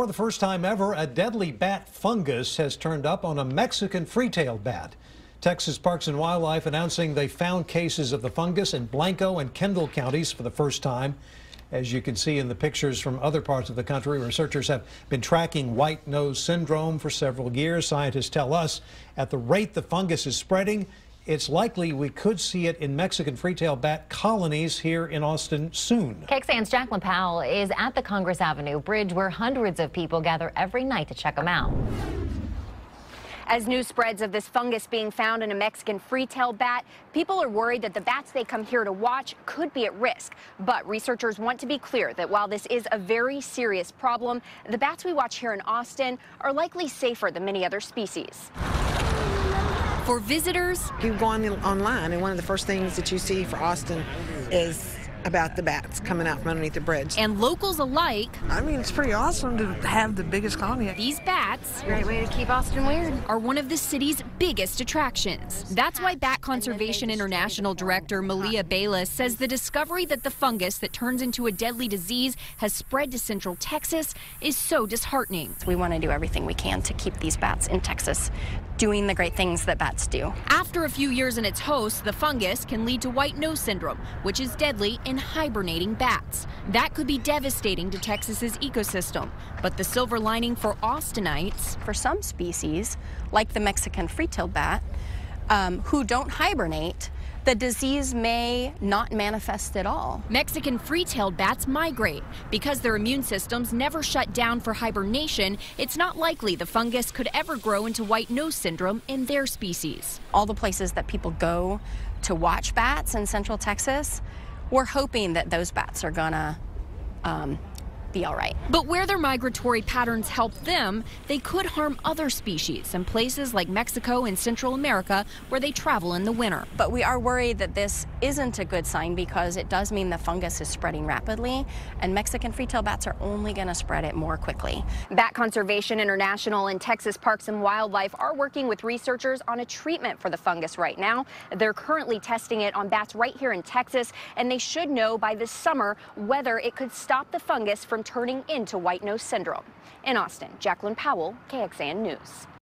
For the first time ever, a deadly bat fungus has turned up on a Mexican free-tailed bat. Texas Parks and Wildlife announcing they found cases of the fungus in Blanco and Kendall counties for the first time. As you can see in the pictures from other parts of the country, researchers have been tracking white nose syndrome for several years. Scientists tell us at the rate the fungus is spreading, it's likely we could see it in Mexican free-tailed bat colonies here in Austin soon. KXAN's Jacqueline Powell is at the Congress Avenue Bridge where hundreds of people gather every night to check them out. As news spreads of this fungus being found in a Mexican free-tailed bat, people are worried that the bats they come here to watch could be at risk. But researchers want to be clear that while this is a very serious problem, the bats we watch here in Austin are likely safer than many other species. For visitors, you go online, and one of the first things that you see for Austin is about the bats coming out from underneath the bridge. And locals alike, I mean, it's pretty awesome to have the biggest colony. These bats, great way to keep Austin weird, are one of the city's biggest attractions. That's why Bat Conservation International Director Malia Bayless says the discovery that the fungus that turns into a deadly disease has spread to central Texas is so disheartening. We want to do everything we can to keep these bats in Texas doing the great things that bats do. After a few years in its host, the fungus can lead to white nose syndrome, which is deadly in hibernating bats. That could be devastating to Texas's ecosystem. But the silver lining for Austinites, For some species, like the Mexican free-tailed bat, who don't hibernate, the disease may not manifest at all. Mexican free-tailed bats migrate. Because their immune systems never shut down for hibernation, it's not likely the fungus could ever grow into white nose syndrome in their species. All the places that people go to watch bats in central Texas, we're hoping that those bats are gonna be all right. But where their migratory patterns help them, they could harm other species in places like Mexico and Central America where they travel in the winter. But we are worried that this isn't a good sign because it does mean the fungus is spreading rapidly, and Mexican free-tailed bats are only going to spread it more quickly. Bat Conservation International and Texas Parks and Wildlife are working with researchers on a treatment for the fungus right now. They're currently testing it on bats right here in Texas, and they should know by this summer whether it could stop the fungus from turning into white nose syndrome. In Austin, Jacqueline Powell, KXAN News.